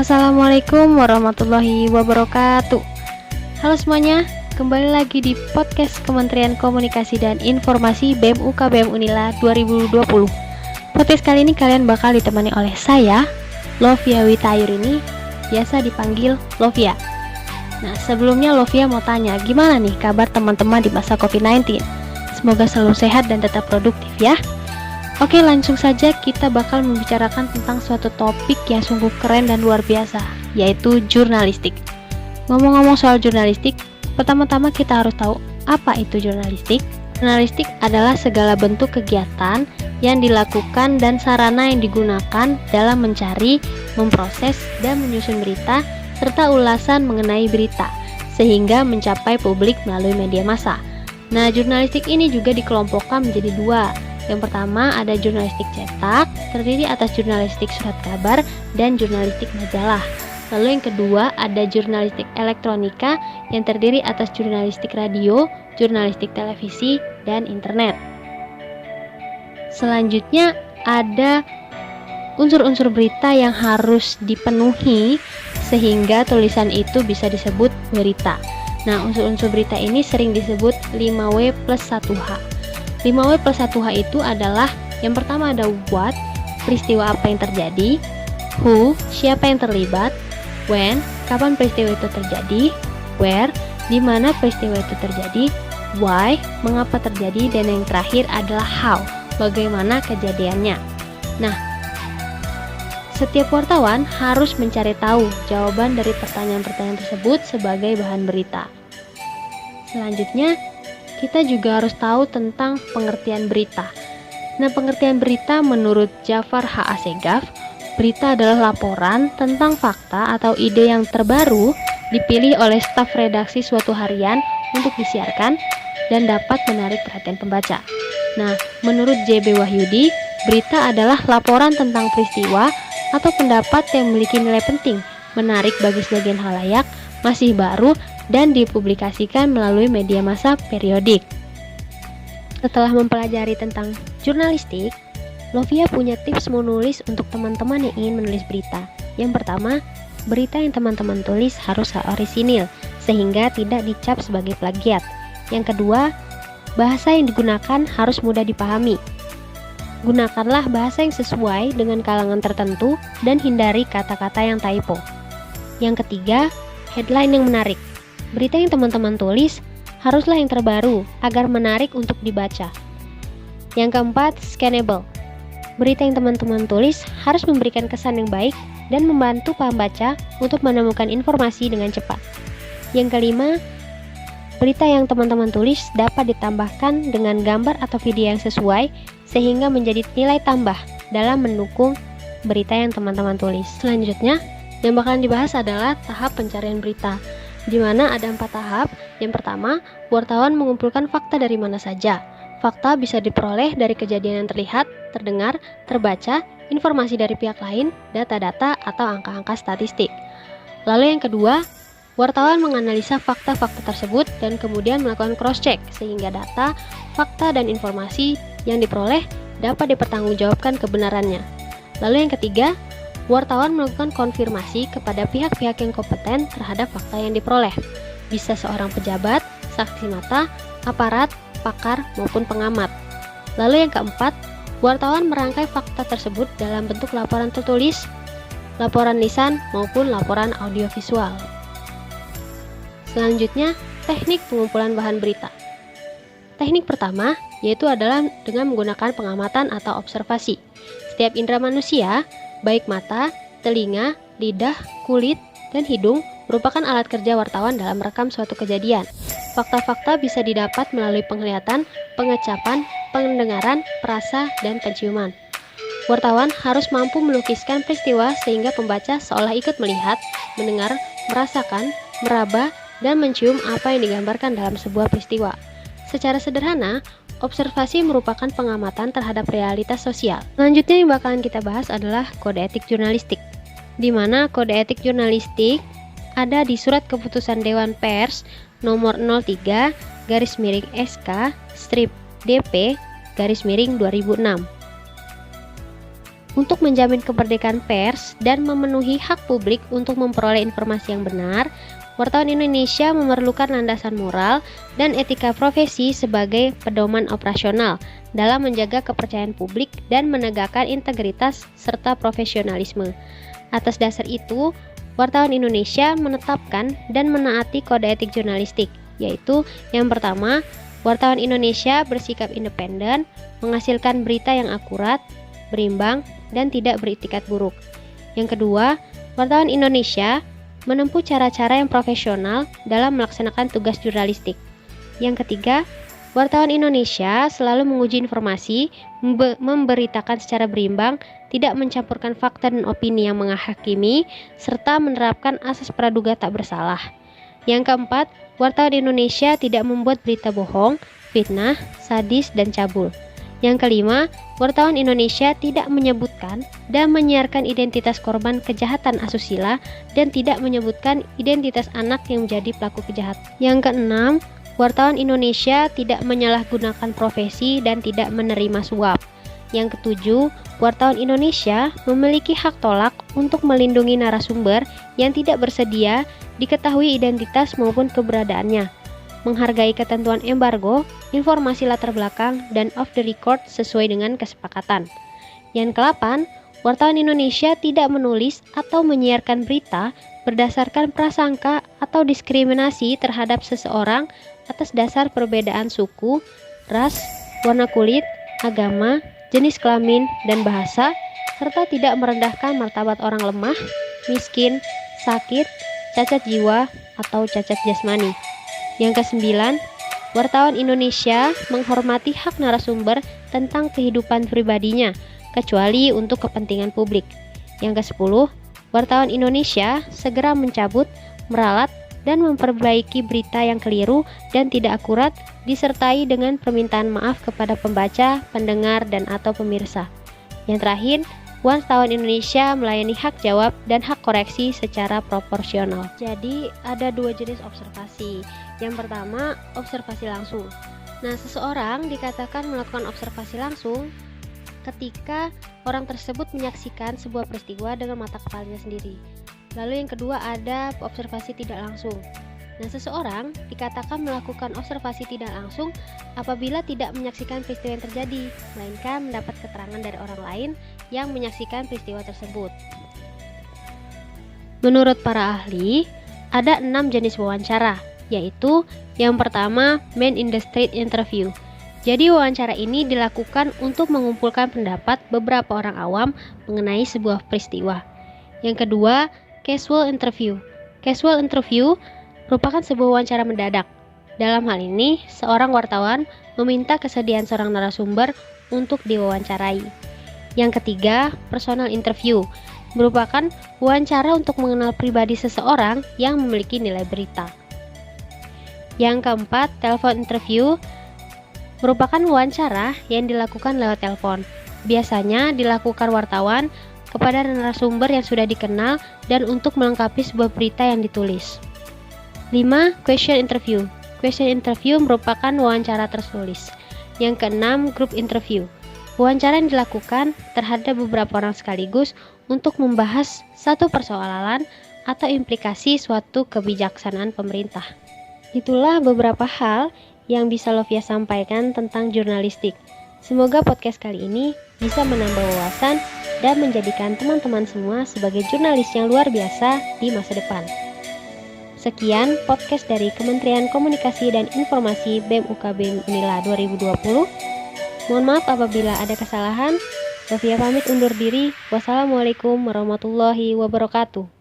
Assalamualaikum warahmatullahi wabarakatuh. Halo semuanya, kembali lagi di podcast Kementerian Komunikasi dan Informasi BEM UKBM Unila 2020. Podcast kali ini kalian bakal ditemani oleh saya, Lovia Witayurini, biasa dipanggil Lovia. Nah, sebelumnya Lovia mau tanya, gimana nih kabar teman-teman di masa COVID-19? Semoga selalu sehat dan tetap produktif ya. Oke, langsung saja kita bakal membicarakan tentang suatu topik yang sungguh keren dan luar biasa, yaitu jurnalistik. Ngomong-ngomong soal jurnalistik, pertama-tama kita harus tahu apa itu jurnalistik. Jurnalistik adalah segala bentuk kegiatan yang dilakukan dan sarana yang digunakan dalam mencari, memproses, dan menyusun berita, serta ulasan mengenai berita, sehingga mencapai publik melalui media massa. Nah, jurnalistik ini juga dikelompokkan menjadi dua. Yang pertama ada jurnalistik cetak, terdiri atas jurnalistik surat kabar dan jurnalistik majalah. Lalu yang kedua ada jurnalistik elektronika yang terdiri atas jurnalistik radio, jurnalistik televisi, dan internet. Selanjutnya ada unsur-unsur berita yang harus dipenuhi sehingga tulisan itu bisa disebut berita. Nah, unsur-unsur berita ini sering disebut 5W plus 1H. 5W plus 1H itu adalah yang pertama ada what, peristiwa apa yang terjadi, who, siapa yang terlibat, when, kapan peristiwa itu terjadi, where, di mana peristiwa itu terjadi, why, mengapa terjadi, dan yang terakhir adalah how, bagaimana kejadiannya. Nah, setiap wartawan harus mencari tahu jawaban dari pertanyaan-pertanyaan tersebut sebagai bahan berita. Selanjutnya, kita juga harus tahu tentang pengertian berita. Nah, pengertian berita menurut Jafar H. Assegaf, berita adalah laporan tentang fakta atau ide yang terbaru dipilih oleh staf redaksi suatu harian untuk disiarkan dan dapat menarik perhatian pembaca. Nah, menurut JB Wahyudi, berita adalah laporan tentang peristiwa atau pendapat yang memiliki nilai penting, menarik bagi sebagian halayak, masih baru, dan dipublikasikan melalui media massa periodik. Setelah mempelajari tentang jurnalistik, Lovia punya tips menulis untuk teman-teman yang ingin menulis berita. Yang pertama, berita yang teman-teman tulis harus orisinil, sehingga tidak dicap sebagai plagiat. Yang kedua, bahasa yang digunakan harus mudah dipahami. Gunakanlah bahasa yang sesuai dengan kalangan tertentu dan hindari kata-kata yang typo. Yang ketiga, headline yang menarik. Berita yang teman-teman tulis haruslah yang terbaru agar menarik untuk dibaca. Yang keempat, scannable. Berita yang teman-teman tulis harus memberikan kesan yang baik dan membantu pembaca untuk menemukan informasi dengan cepat. Yang kelima, berita yang teman-teman tulis dapat ditambahkan dengan gambar atau video yang sesuai sehingga menjadi nilai tambah dalam mendukung berita yang teman-teman tulis. Selanjutnya, yang bakalan dibahas adalah tahap pencarian berita, di mana ada 4 tahap. Yang pertama, wartawan mengumpulkan fakta dari mana saja. Fakta bisa diperoleh dari kejadian yang terlihat, terdengar, terbaca, informasi dari pihak lain, data-data, atau angka-angka statistik. Lalu yang kedua, wartawan menganalisa fakta-fakta tersebut dan kemudian melakukan cross-check sehingga data, fakta, dan informasi yang diperoleh dapat dipertanggungjawabkan kebenarannya. Lalu yang ketiga, wartawan melakukan konfirmasi kepada pihak-pihak yang kompeten terhadap fakta yang diperoleh. Bisa seorang pejabat, saksi mata, aparat, pakar, maupun pengamat. Lalu yang keempat, wartawan merangkai fakta tersebut dalam bentuk laporan tertulis, laporan lisan, maupun laporan audiovisual. Selanjutnya, teknik pengumpulan bahan berita. Teknik pertama yaitu adalah dengan menggunakan pengamatan atau observasi. Setiap indera manusia, baik mata, telinga, lidah, kulit, dan hidung merupakan alat kerja wartawan dalam merekam suatu kejadian. Fakta-fakta bisa didapat melalui penglihatan, pengecapan, pendengaran, perasa, dan penciuman. Wartawan harus mampu melukiskan peristiwa sehingga pembaca seolah ikut melihat, mendengar, merasakan, meraba, dan mencium apa yang digambarkan dalam sebuah peristiwa. Secara sederhana, observasi merupakan pengamatan terhadap realitas sosial. Selanjutnya yang bakalan kita bahas adalah kode etik jurnalistik, di mana kode etik jurnalistik ada di Surat Keputusan Dewan Pers nomor 03/SK/DP/2006. Untuk menjamin kemerdekaan pers dan memenuhi hak publik untuk memperoleh informasi yang benar, wartawan Indonesia memerlukan landasan moral dan etika profesi sebagai pedoman operasional dalam menjaga kepercayaan publik dan menegakkan integritas serta profesionalisme. Atas dasar itu, wartawan Indonesia menetapkan dan menaati kode etik jurnalistik, yaitu yang pertama, wartawan Indonesia bersikap independen, menghasilkan berita yang akurat, berimbang, dan tidak beritikat buruk. Yang kedua, wartawan Indonesia menempuh cara-cara yang profesional dalam melaksanakan tugas jurnalistik. Yang ketiga, wartawan Indonesia selalu menguji informasi, memberitakan secara berimbang, tidak mencampurkan fakta dan opini yang menghakimi, serta menerapkan asas praduga tak bersalah. Yang keempat, wartawan Indonesia tidak membuat berita bohong, fitnah, sadis, dan cabul. Yang kelima, wartawan Indonesia tidak menyebutkan dan menyiarkan identitas korban kejahatan asusila dan tidak menyebutkan identitas anak yang menjadi pelaku kejahatan. Yang keenam, wartawan Indonesia tidak menyalahgunakan profesi dan tidak menerima suap. Yang ketujuh, wartawan Indonesia memiliki hak tolak untuk melindungi narasumber yang tidak bersedia diketahui identitas maupun keberadaannya, menghargai ketentuan embargo, informasi latar belakang, dan off the record sesuai dengan kesepakatan. Yang ke-8, wartawan Indonesia tidak menulis atau menyiarkan berita berdasarkan prasangka atau diskriminasi terhadap seseorang atas dasar perbedaan suku, ras, warna kulit, agama, jenis kelamin, dan bahasa, serta tidak merendahkan martabat orang lemah, miskin, sakit, cacat jiwa, atau cacat jasmani. Yang kesembilan, wartawan Indonesia menghormati hak narasumber tentang kehidupan pribadinya, kecuali untuk kepentingan publik. Yang ke-10, wartawan Indonesia segera mencabut, meralat, dan memperbaiki berita yang keliru dan tidak akurat, disertai dengan permintaan maaf kepada pembaca, pendengar, dan atau pemirsa. Yang terakhir, wartawan Indonesia melayani hak jawab dan hak koreksi secara proporsional. Jadi ada dua jenis observasi. Yang pertama, observasi langsung. Nah, seseorang dikatakan melakukan observasi langsung ketika orang tersebut menyaksikan sebuah peristiwa dengan mata kepalanya sendiri. Lalu yang kedua ada observasi tidak langsung. Nah, seseorang dikatakan melakukan observasi tidak langsung apabila tidak menyaksikan peristiwa yang terjadi, melainkan mendapat keterangan dari orang lain yang menyaksikan peristiwa tersebut. Menurut para ahli, ada 6 jenis wawancara, yaitu yang pertama, man in the street interview. Jadi wawancara ini dilakukan untuk mengumpulkan pendapat beberapa orang awam mengenai sebuah peristiwa. Yang kedua, casual interview. Casual interview merupakan sebuah wawancara mendadak. Dalam hal ini, seorang wartawan meminta kesediaan seorang narasumber untuk diwawancarai. Yang ketiga, personal interview merupakan wawancara untuk mengenal pribadi seseorang yang memiliki nilai berita. Yang keempat, telepon interview merupakan wawancara yang dilakukan lewat telepon. Biasanya dilakukan wartawan kepada narasumber yang sudah dikenal dan untuk melengkapi sebuah berita yang ditulis. 5. Question interview. Question interview merupakan wawancara tertulis. Yang keenam, group interview. Wawancara yang dilakukan terhadap beberapa orang sekaligus untuk membahas satu persoalan atau implikasi suatu kebijaksanaan pemerintah. Itulah beberapa hal yang bisa Lovia sampaikan tentang jurnalistik. Semoga podcast kali ini bisa menambah wawasan dan menjadikan teman-teman semua sebagai jurnalis yang luar biasa di masa depan. Sekian podcast dari Kementerian Komunikasi dan Informasi BEM UKBM Unila 2020. Mohon maaf apabila ada kesalahan. Lovia pamit undur diri. Wassalamualaikum warahmatullahi wabarakatuh.